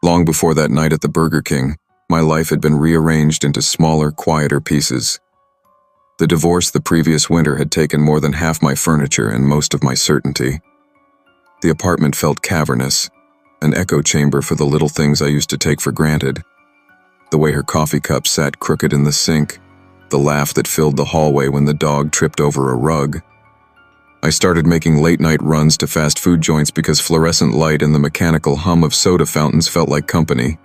Long before that night at the Burger King, my life had been rearranged into smaller, quieter pieces. The divorce the previous winter had taken more than half my furniture and most of my certainty. The apartment felt cavernous, an echo chamber for the little things I used to take for granted. The way her coffee cup sat crooked in the sink, the laugh that filled the hallway when the dog tripped over a rug. I started making late-night runs to fast food joints because fluorescent light and the mechanical hum of soda fountains felt like company.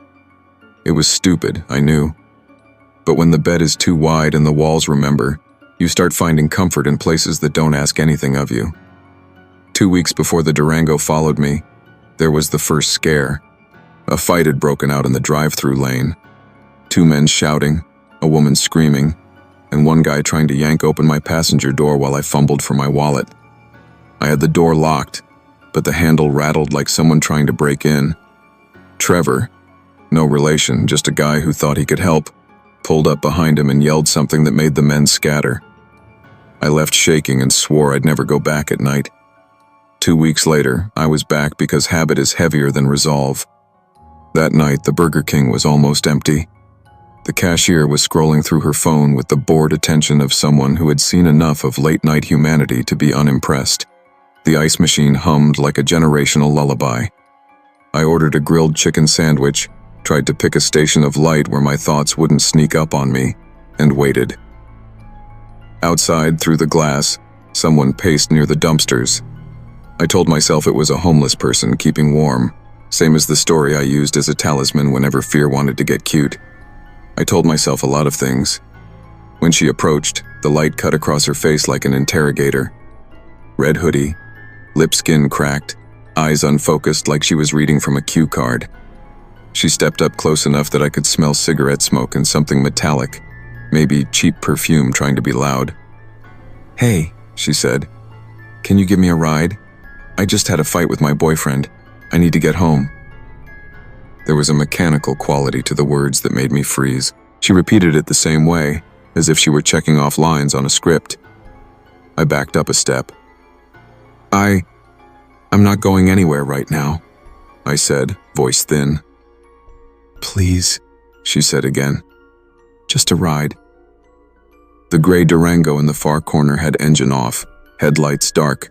It was stupid, I knew. But when the bed is too wide and the walls remember, you start finding comfort in places that don't ask anything of you. 2 weeks before the Durango followed me, there was the first scare. A fight had broken out in the drive-through lane. 2 men shouting, a woman screaming, and one guy trying to yank open my passenger door while I fumbled for my wallet. I had the door locked, but the handle rattled like someone trying to break in. Trevor, no relation, just a guy who thought he could help, pulled up behind him and yelled something that made the men scatter. I left shaking and swore I'd never go back at night. 2 weeks later, I was back because habit is heavier than resolve. That night, the Burger King was almost empty. The cashier was scrolling through her phone with the bored attention of someone who had seen enough of late-night humanity to be unimpressed. The ice machine hummed like a generational lullaby. I ordered a grilled chicken sandwich, tried to pick a station of light where my thoughts wouldn't sneak up on me, and waited. Outside, through the glass, someone paced near the dumpsters. I told myself it was a homeless person keeping warm, same as the story I used as a talisman whenever fear wanted to get cute. I told myself a lot of things. When she approached, the light cut across her face like an interrogator. Red hoodie, lip skin cracked, eyes unfocused like she was reading from a cue card. She stepped up close enough that I could smell cigarette smoke and something metallic, maybe cheap perfume trying to be loud. "Hey," she said, "can you give me a ride? I just had a fight with my boyfriend. I need to get home." There was a mechanical quality to the words that made me freeze. She repeated it the same way, as if she were checking off lines on a script. I backed up a step. I'm not going anywhere right now," I said, voice thin. "Please," she said again. "Just a ride." The gray Durango in the far corner had engine off, headlights dark.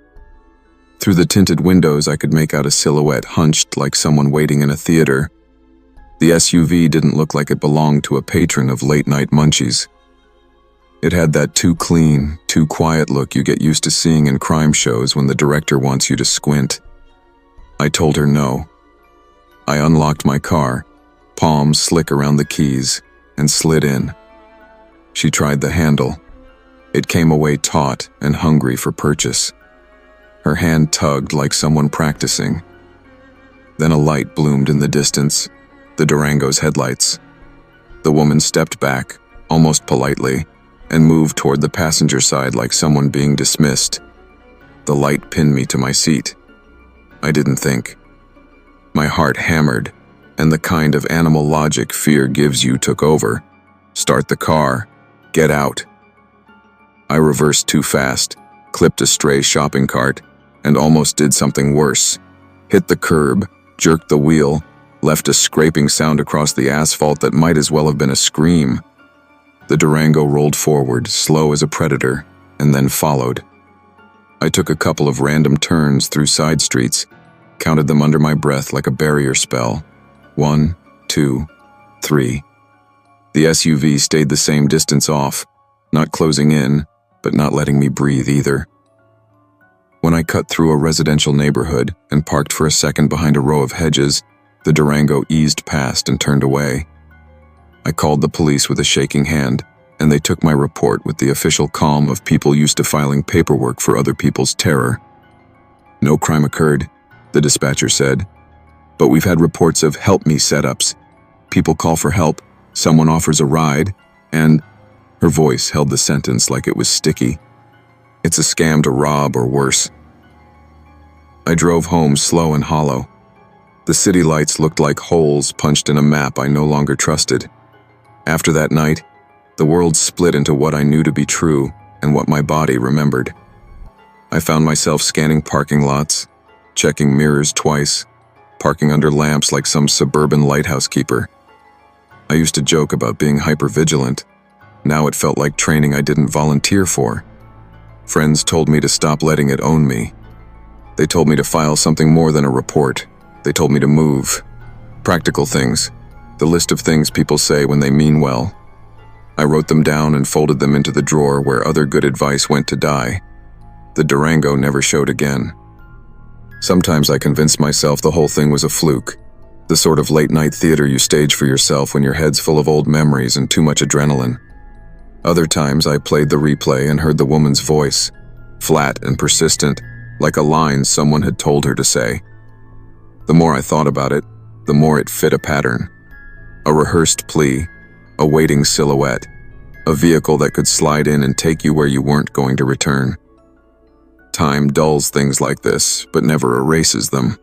Through the tinted windows I could make out a silhouette hunched like someone waiting in a theater. The SUV didn't look like it belonged to a patron of late-night munchies. It had that too clean, too quiet look you get used to seeing in crime shows when the director wants you to squint. I told her no. I unlocked my car, palms slick around the keys, and slid in. She tried the handle. It came away taut and hungry for purchase. Her hand tugged like someone practicing. Then a light bloomed in the distance, the Durango's headlights. The woman stepped back, almost politely, and moved toward the passenger side like someone being dismissed. The light pinned me to my seat. I didn't think. My heart hammered, and the kind of animal logic fear gives you took over. Start the car. Get out. I reversed too fast, clipped a stray shopping cart, and almost did something worse. Hit the curb, jerked the wheel, left a scraping sound across the asphalt that might as well have been a scream. The Durango rolled forward, slow as a predator, and then followed. I took a couple of random turns through side streets, counted them under my breath like a barrier spell. 1, 2, 3. The SUV stayed the same distance off, not closing in, but not letting me breathe either. When I cut through a residential neighborhood and parked for a second behind a row of hedges, the Durango eased past and turned away. I called the police with a shaking hand, and they took my report with the official calm of people used to filing paperwork for other people's terror. "No crime occurred," the dispatcher said, "but we've had reports of help me setups. People call for help, someone offers a ride, and..." Her voice held the sentence like it was sticky. "It's a scam to rob or worse." I drove home slow and hollow. The city lights looked like holes punched in a map I no longer trusted. After that night, the world split into what I knew to be true and what my body remembered. I found myself scanning parking lots, checking mirrors twice, parking under lamps like some suburban lighthouse keeper. I used to joke about being hypervigilant. Now it felt like training I didn't volunteer for. Friends told me to stop letting it own me. They told me to file something more than a report. They told me to move. Practical things. The list of things people say when they mean well. I wrote them down and folded them into the drawer where other good advice went to die. The Durango never showed again. Sometimes I convinced myself the whole thing was a fluke. The sort of late-night theater you stage for yourself when your head's full of old memories and too much adrenaline. Other times I played the replay and heard the woman's voice, flat and persistent, like a line someone had told her to say. The more I thought about it, the more it fit a pattern. A rehearsed plea, a waiting silhouette, a vehicle that could slide in and take you where you weren't going to return. Time dulls things like this, but never erases them.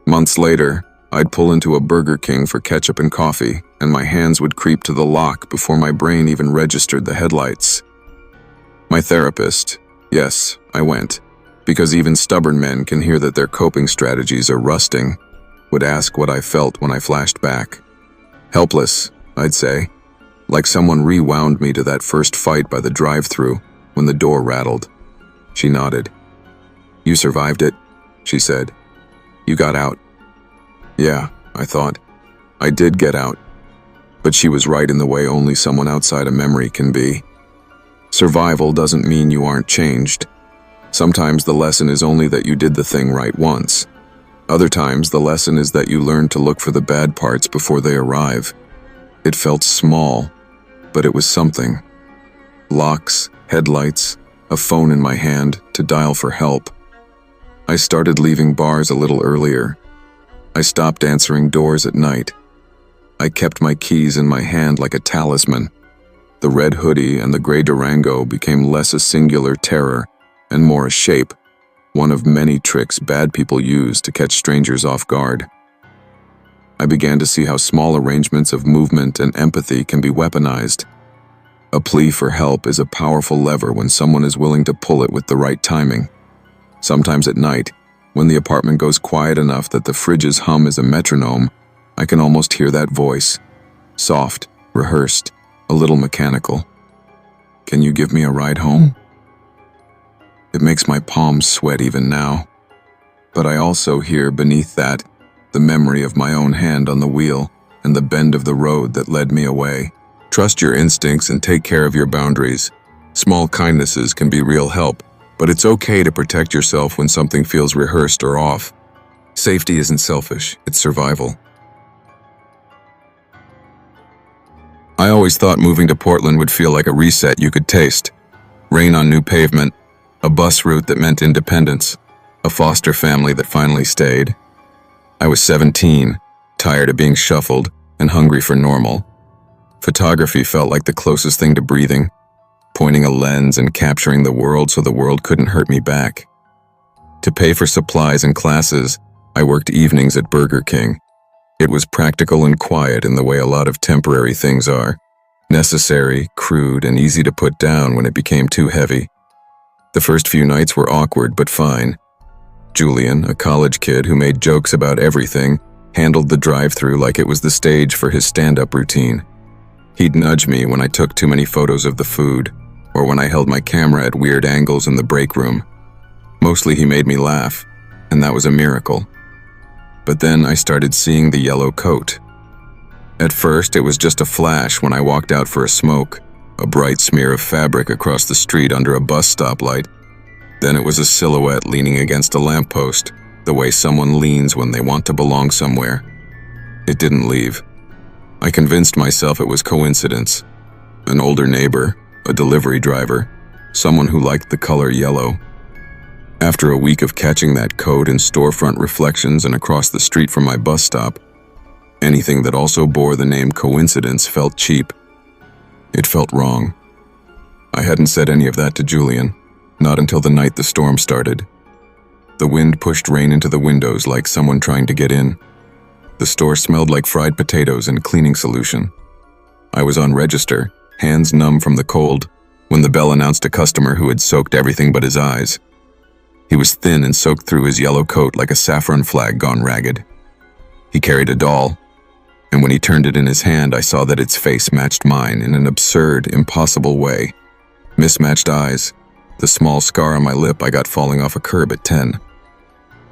Months later, I'd pull into a Burger King for ketchup and coffee, and my hands would creep to the lock before my brain even registered the headlights. My therapist, yes, I went, because even stubborn men can hear that their coping strategies are rusting, would ask what I felt when I flashed back. Helpless, I'd say, like someone rewound me to that first fight by the drive-thru when the door rattled. She nodded. "You survived it," she said. "You got out." Yeah, I thought. I did get out. But she was right in the way only someone outside a memory can be. Survival doesn't mean you aren't changed. Sometimes the lesson is only that you did the thing right once. Other times the lesson is that you learn to look for the bad parts before they arrive. It felt small, but it was something. Locks, headlights, a phone in my hand to dial for help. I started leaving bars a little earlier. I stopped answering doors at night. I kept my keys in my hand like a talisman. The red hoodie and the gray Durango became less a singular terror and more a shape, one of many tricks bad people use to catch strangers off guard. I began to see how small arrangements of movement and empathy can be weaponized. A plea for help is a powerful lever when someone is willing to pull it with the right timing. Sometimes at night, when the apartment goes quiet enough that the fridge's hum is a metronome, I can almost hear that voice. Soft, rehearsed, a little mechanical. "Can you give me a ride home?" It makes my palms sweat even now. But I also hear beneath that the memory of my own hand on the wheel and the bend of the road that led me away. Trust your instincts and take care of your boundaries. Small kindnesses can be real help, but it's okay to protect yourself when something feels rehearsed or off. Safety isn't selfish, it's survival. I always thought moving to Portland would feel like a reset you could taste. Rain on new pavement, a bus route that meant independence, a foster family that finally stayed. I was 17, tired of being shuffled, and hungry for normal. Photography felt like the closest thing to breathing, pointing a lens and capturing the world so the world couldn't hurt me back. To pay for supplies and classes, I worked evenings at Burger King. It was practical and quiet in the way a lot of temporary things are, necessary, crude, and easy to put down when it became too heavy. The first few nights were awkward but fine. Julian, a college kid who made jokes about everything, handled the drive-thru like it was the stage for his stand-up routine. He'd nudge me when I took too many photos of the food, or when I held my camera at weird angles in the break room. Mostly he made me laugh, and that was a miracle. But then I started seeing the yellow coat. At first, it was just a flash when I walked out for a smoke, a bright smear of fabric across the street under a bus stoplight. Then it was a silhouette leaning against a lamppost, the way someone leans when they want to belong somewhere. It didn't leave. I convinced myself it was coincidence. An older neighbor, a delivery driver, someone who liked the color yellow. After a week of catching that coat in storefront reflections and across the street from my bus stop, anything that also bore the name coincidence felt cheap. It felt wrong. I hadn't said any of that to Julian, not until the night the storm started. The wind pushed rain into the windows like someone trying to get in. The store smelled like fried potatoes and cleaning solution. I was on register, hands numb from the cold, when the bell announced a customer who had soaked everything but his eyes. He was thin and soaked through his yellow coat like a saffron flag gone ragged. He carried a doll, and when he turned it in his hand, I saw that its face matched mine in an absurd, impossible way. Mismatched eyes, the small scar on my lip I got falling off a curb at 10.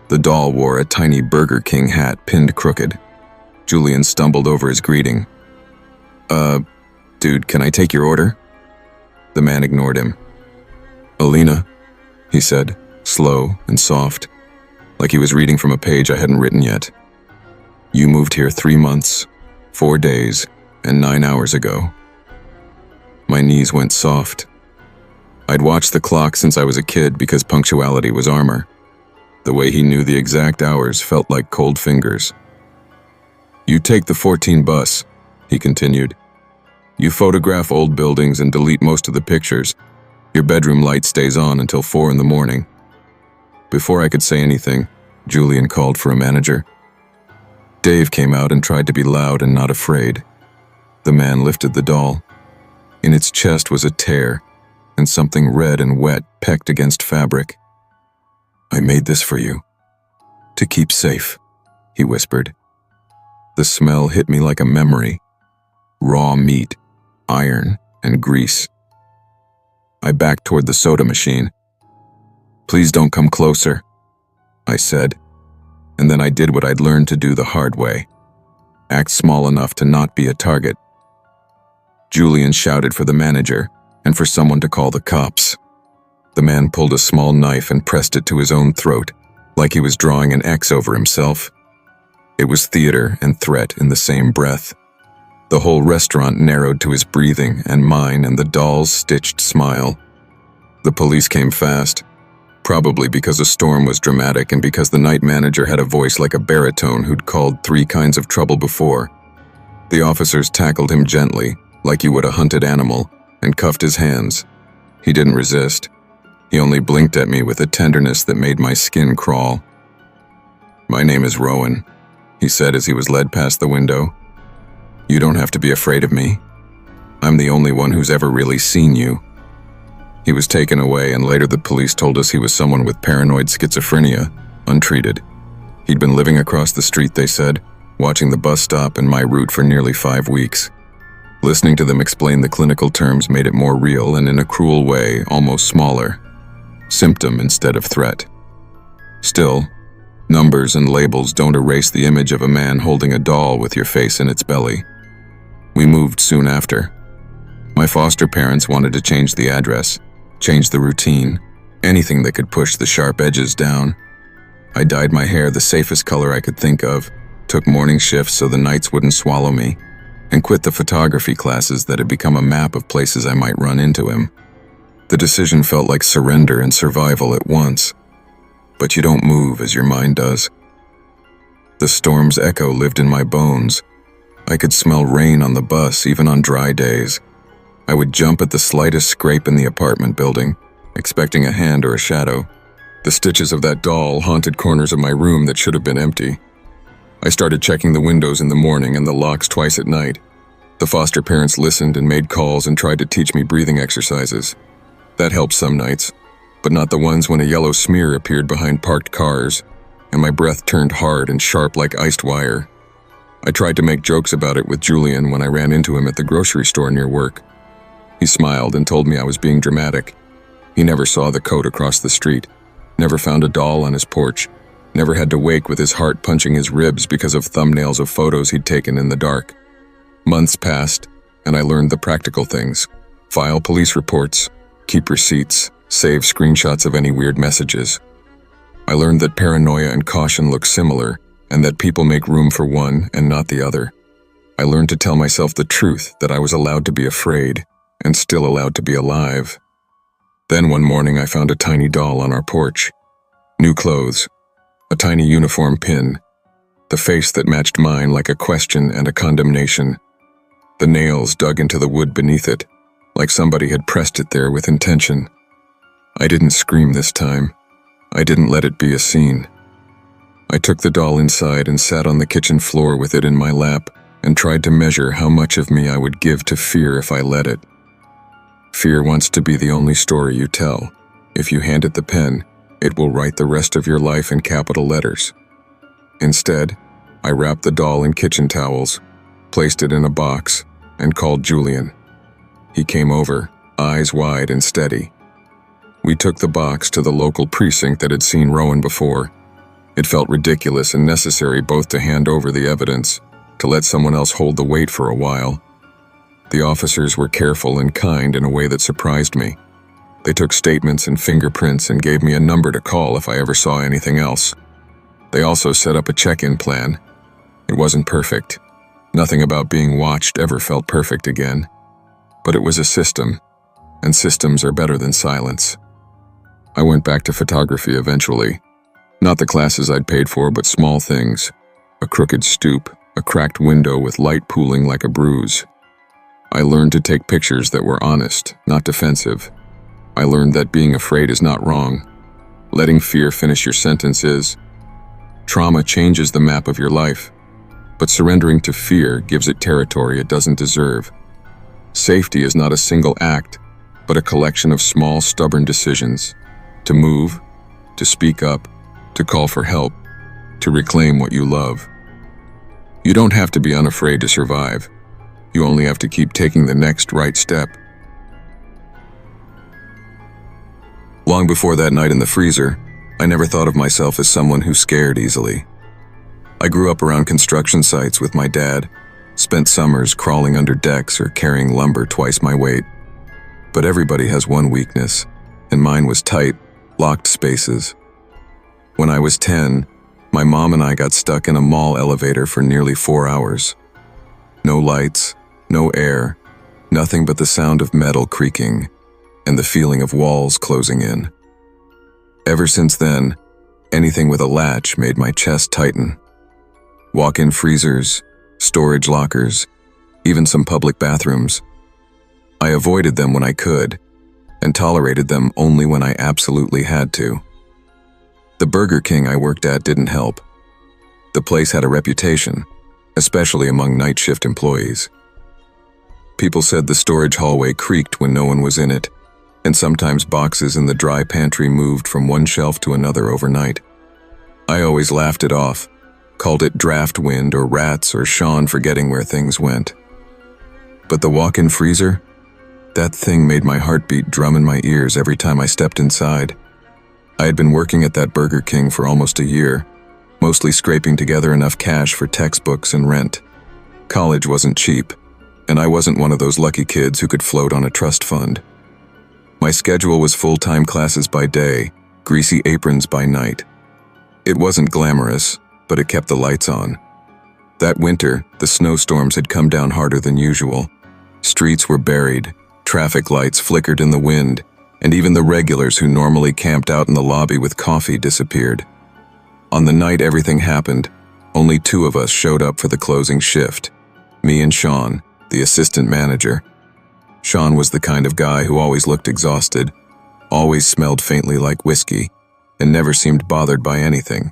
The doll wore a tiny Burger King hat pinned crooked. Julian stumbled over his greeting. Dude, can I take your order?" The man ignored him. "Alina," he said, slow and soft, like he was reading from a page I hadn't written yet. "You moved here 3 months, 4 days, and 9 hours ago." My knees went soft. I'd watched the clock since I was a kid because punctuality was armor. The way he knew the exact hours felt like cold fingers. "You take the 14 bus," he continued. "You photograph old buildings and delete most of the pictures. Your bedroom light stays on until 4 in the morning." Before I could say anything, Julian called for a manager. Dave came out and tried to be loud and not afraid. The man lifted the doll. In its chest was a tear, and something red and wet pecked against fabric. "I made this for you. To keep safe," he whispered. The smell hit me like a memory. Raw meat, iron, and grease. I backed toward the soda machine. "Please don't come closer," I said, and then I did what I'd learned to do the hard way. Act small enough to not be a target. Julian shouted for the manager and for someone to call the cops. The man pulled a small knife and pressed it to his own throat, like he was drawing an X over himself. It was theater and threat in the same breath. The whole restaurant narrowed to his breathing and mine and the doll's stitched smile. The police came fast, probably because a storm was dramatic and because the night manager had a voice like a baritone who'd called 3 kinds of trouble before. The officers tackled him gently, like you would a hunted animal, and cuffed his hands. He didn't resist. He only blinked at me with a tenderness that made my skin crawl. "My name is Rowan," he said as he was led past the window. "You don't have to be afraid of me. I'm the only one who's ever really seen you." He was taken away, and later the police told us he was someone with paranoid schizophrenia, untreated. He'd been living across the street, they said, watching the bus stop and my route for nearly 5 weeks. Listening to them explain the clinical terms made it more real and in a cruel way, almost smaller. Symptom instead of threat. Still, numbers and labels don't erase the image of a man holding a doll with your face in its belly. We moved soon after. My foster parents wanted to change the address, change the routine, anything that could push the sharp edges down. I dyed my hair the safest color I could think of, took morning shifts so the nights wouldn't swallow me, and quit the photography classes that had become a map of places I might run into him. The decision felt like surrender and survival at once, but you don't move as your mind does. The storm's echo lived in my bones. I could smell rain on the bus even on dry days. I would jump at the slightest scrape in the apartment building, expecting a hand or a shadow. The stitches of that doll haunted corners of my room that should have been empty. I started checking the windows in the morning and the locks twice at night. The foster parents listened and made calls and tried to teach me breathing exercises. That helped some nights, but not the ones when a yellow smear appeared behind parked cars, and my breath turned hard and sharp like iced wire. I tried to make jokes about it with Julian when I ran into him at the grocery store near work. He smiled and told me I was being dramatic. He never saw the coat across the street, never found a doll on his porch, never had to wake with his heart punching his ribs because of thumbnails of photos he'd taken in the dark. Months passed, and I learned the practical things. File police reports, keep receipts, save screenshots of any weird messages. I learned that paranoia and caution look similar, and that people make room for one and not the other. I learned to tell myself the truth, that I was allowed to be afraid, and still allowed to be alive. Then one morning I found a tiny doll on our porch. New clothes, a tiny uniform pin, the face that matched mine like a question and a condemnation. The nails dug into the wood beneath it, like somebody had pressed it there with intention. I didn't scream this time. I didn't let it be a scene. I took the doll inside and sat on the kitchen floor with it in my lap and tried to measure how much of me I would give to fear if I let it. Fear wants to be the only story you tell. If you hand it the pen, it will write the rest of your life in capital letters. Instead, I wrapped the doll in kitchen towels, placed it in a box, and called Julian. He came over, eyes wide and steady. We took the box to the local precinct that had seen Rowan before. It felt ridiculous and necessary both to hand over the evidence, to let someone else hold the weight for a while. The officers were careful and kind in a way that surprised me. They took statements and fingerprints and gave me a number to call if I ever saw anything else. They also set up a check-in plan. It wasn't perfect. Nothing about being watched ever felt perfect again. But it was a system, and systems are better than silence. I went back to photography eventually. Not the classes I'd paid for, but small things. A crooked stoop, a cracked window with light pooling like a bruise. I learned to take pictures that were honest, not defensive. I learned that being afraid is not wrong. Letting fear finish your sentence is. Trauma changes the map of your life, but surrendering to fear gives it territory it doesn't deserve. Safety is not a single act, but a collection of small, stubborn decisions. To move, to speak up, to call for help, to reclaim what you love. You don't have to be unafraid to survive. You only have to keep taking the next right step. Long before that night in the freezer, I never thought of myself as someone who scared easily. I grew up around construction sites with my dad, spent summers crawling under decks or carrying lumber twice my weight. But everybody has one weakness, and mine was tight, locked spaces. When I was 10, my mom and I got stuck in a mall elevator for nearly 4 hours. No lights, no air, nothing but the sound of metal creaking and the feeling of walls closing in. Ever since then, anything with a latch made my chest tighten. Walk-in freezers, storage lockers, even some public bathrooms. I avoided them when I could, and tolerated them only when I absolutely had to. The Burger King I worked at didn't help. The place had a reputation, especially among night shift employees. People said the storage hallway creaked when no one was in it, and sometimes boxes in the dry pantry moved from one shelf to another overnight. I always laughed it off, called it draft wind or rats or Sean forgetting where things went. But the walk-in freezer? That thing made my heartbeat drum in my ears every time I stepped inside. I had been working at that Burger King for almost a year, mostly scraping together enough cash for textbooks and rent. College wasn't cheap, and I wasn't one of those lucky kids who could float on a trust fund. My schedule was full-time classes by day, greasy aprons by night. It wasn't glamorous, but it kept the lights on. That winter, the snowstorms had come down harder than usual. Streets were buried, traffic lights flickered in the wind, and even the regulars who normally camped out in the lobby with coffee disappeared. On the night everything happened, only 2 of us showed up for the closing shift, me and Sean, the assistant manager. Sean was the kind of guy who always looked exhausted, always smelled faintly like whiskey, and never seemed bothered by anything.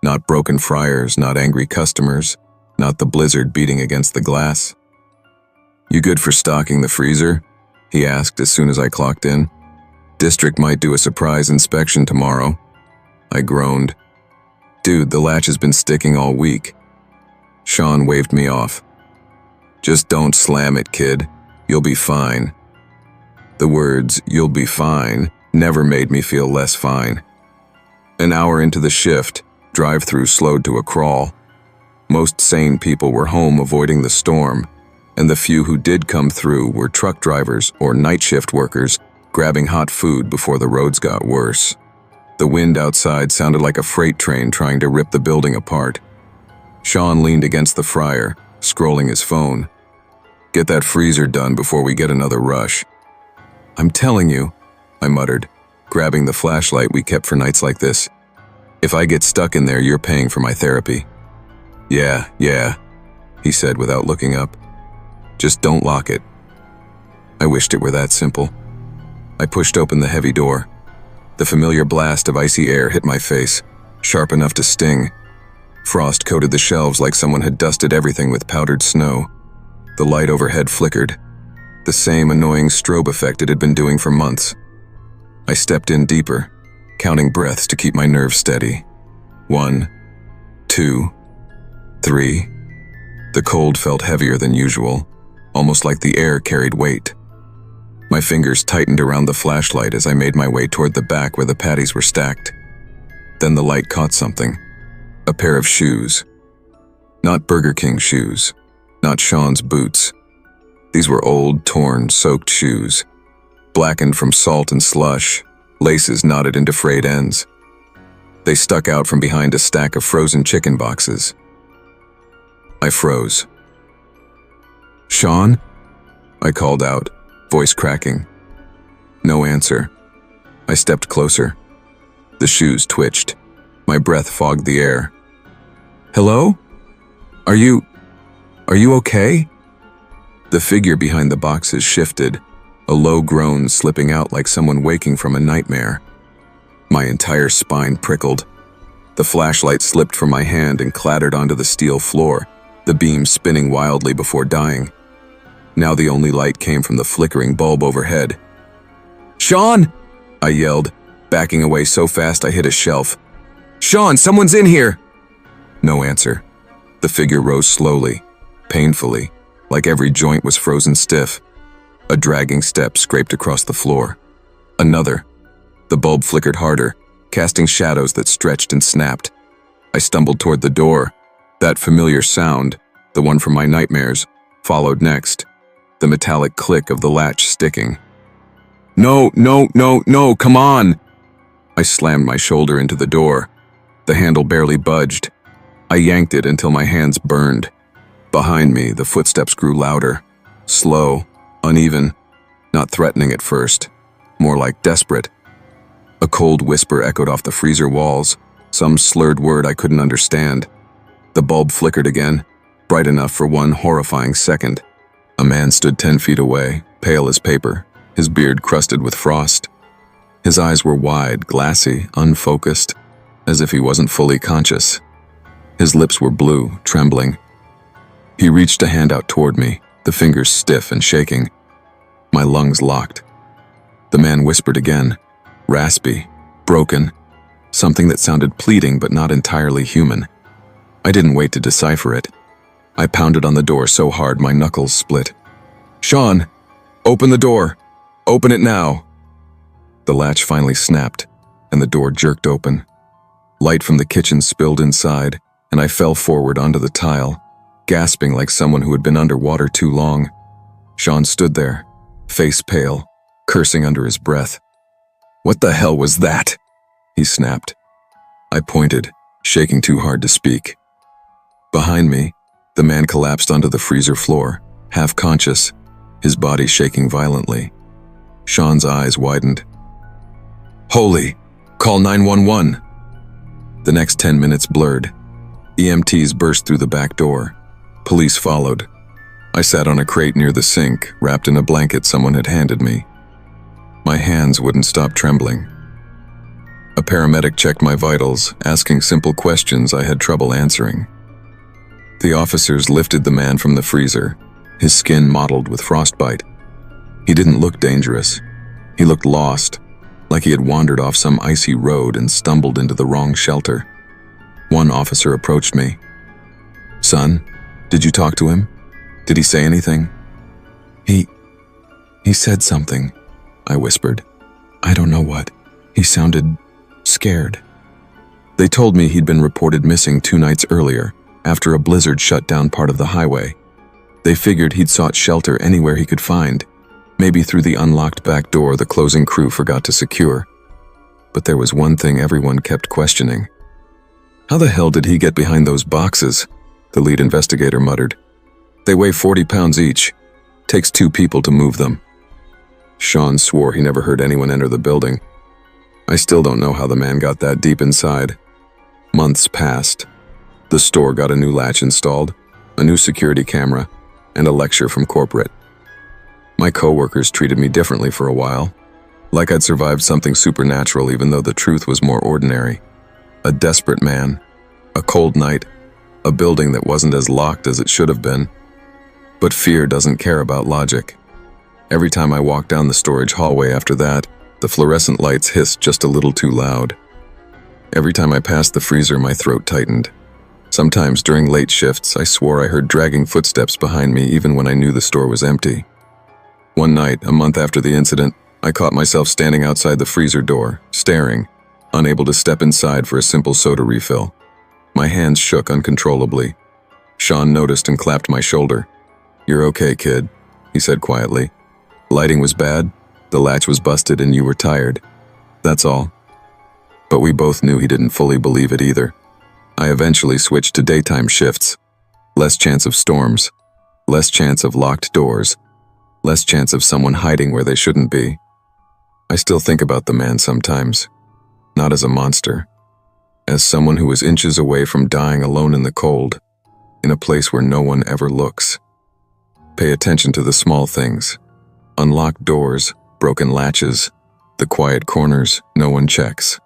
Not broken fryers, not angry customers, not the blizzard beating against the glass. "You good for stocking the freezer?" he asked as soon as I clocked in. "District might do a surprise inspection tomorrow." I groaned. "Dude, the latch has been sticking all week." Sean waved me off. "Just don't slam it, kid. You'll be fine." The words, "you'll be fine," never made me feel less fine. An hour into the shift, drive-through slowed to a crawl. Most sane people were home avoiding the storm, and the few who did come through were truck drivers or night shift workers grabbing hot food before the roads got worse. The wind outside sounded like a freight train trying to rip the building apart. Sean leaned against the fryer, scrolling his phone. "Get that freezer done before we get another rush." "I'm telling you," I muttered, grabbing the flashlight we kept for nights like this. "If I get stuck in there, you're paying for my therapy." Yeah, he said without looking up. "Just don't lock it." I wished it were that simple. I pushed open the heavy door. The familiar blast of icy air hit my face, sharp enough to sting. Frost coated the shelves like someone had dusted everything with powdered snow. The light overhead flickered, the same annoying strobe effect it had been doing for months. I stepped in deeper, counting breaths to keep my nerves steady. 1, 2, 3. The cold felt heavier than usual, almost like the air carried weight. My fingers tightened around the flashlight as I made my way toward the back where the patties were stacked. Then the light caught something. A pair of shoes. Not Burger King shoes. Not Sean's boots. These were old, torn, soaked shoes. Blackened from salt and slush, laces knotted into frayed ends. They stuck out from behind a stack of frozen chicken boxes. I froze. "Sean?" I called out, voice cracking. No answer. I stepped closer. The shoes twitched. My breath fogged the air. "Hello? Are you okay?" The figure behind the boxes shifted, a low groan slipping out like someone waking from a nightmare. My entire spine prickled. The flashlight slipped from my hand and clattered onto the steel floor, the beam spinning wildly before dying. Now the only light came from the flickering bulb overhead. "Sean!" I yelled, backing away so fast I hit a shelf. "Sean, someone's in here!" No answer. The figure rose slowly, painfully, like every joint was frozen stiff. A dragging step scraped across the floor. Another. The bulb flickered harder, casting shadows that stretched and snapped. I stumbled toward the door. That familiar sound, the one from my nightmares, followed next. The metallic click of the latch sticking. No, come on! I slammed my shoulder into the door. The handle barely budged. I yanked it until my hands burned. Behind me, the footsteps grew louder, slow, uneven, not threatening at first, more like desperate. A cold whisper echoed off the freezer walls, some slurred word I couldn't understand. The bulb flickered again, bright enough for one horrifying second. A man stood 10 feet away, pale as paper, his beard crusted with frost. His eyes were wide, glassy, unfocused, as if he wasn't fully conscious. His lips were blue, trembling. He reached a hand out toward me, the fingers stiff and shaking. My lungs locked. The man whispered again, raspy, broken, something that sounded pleading but not entirely human. I didn't wait to decipher it. I pounded on the door so hard my knuckles split. "Sean, open the door! Open it now!" The latch finally snapped, and the door jerked open. Light from the kitchen spilled inside, and I fell forward onto the tile, gasping like someone who had been underwater too long. Sean stood there, face pale, cursing under his breath. "What the hell was that?" he snapped. I pointed, shaking too hard to speak. Behind me, the man collapsed onto the freezer floor, half conscious, his body shaking violently. Sean's eyes widened. "Holy! Call 911!" The next 10 minutes blurred. EMTs burst through the back door. Police followed. I sat on a crate near the sink, wrapped in a blanket someone had handed me. My hands wouldn't stop trembling. A paramedic checked my vitals, asking simple questions I had trouble answering. The officers lifted the man from the freezer, his skin mottled with frostbite. He didn't look dangerous. He looked lost, like he had wandered off some icy road and stumbled into the wrong shelter. One officer approached me. "Son, did you talk to him? Did he say anything?" He said something," I whispered. "I don't know what. He sounded scared." They told me he'd been reported missing 2 nights earlier, after a blizzard shut down part of the highway. They figured he'd sought shelter anywhere he could find, maybe through the unlocked back door the closing crew forgot to secure. But there was one thing everyone kept questioning. "How the hell did he get behind those boxes?" the lead investigator muttered. "They weigh 40 pounds each. Takes 2 people to move them." Sean swore he never heard anyone enter the building. I still don't know how the man got that deep inside. Months passed. The store got a new latch installed, a new security camera, and a lecture from corporate. My coworkers treated me differently for a while, like I'd survived something supernatural even though the truth was more ordinary. A desperate man, a cold night, a building that wasn't as locked as it should have been. But fear doesn't care about logic. Every time I walked down the storage hallway after that, the fluorescent lights hissed just a little too loud. Every time I passed the freezer, my throat tightened. Sometimes during late shifts, I swore I heard dragging footsteps behind me even when I knew the store was empty. One night, a month after the incident, I caught myself standing outside the freezer door, staring, unable to step inside for a simple soda refill. My hands shook uncontrollably. Sean noticed and clapped my shoulder. "You're okay, kid," he said quietly. "Lighting was bad, the latch was busted, and you were tired. That's all." But we both knew he didn't fully believe it either. I eventually switched to daytime shifts. Less chance of storms, less chance of locked doors, less chance of someone hiding where they shouldn't be. I still think about the man sometimes, not as a monster, as someone who was inches away from dying alone in the cold, in a place where no one ever looks. Pay attention to the small things. Unlocked doors, broken latches, the quiet corners no one checks.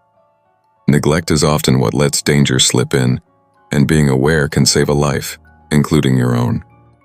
Neglect is often what lets danger slip in, and being aware can save a life, including your own.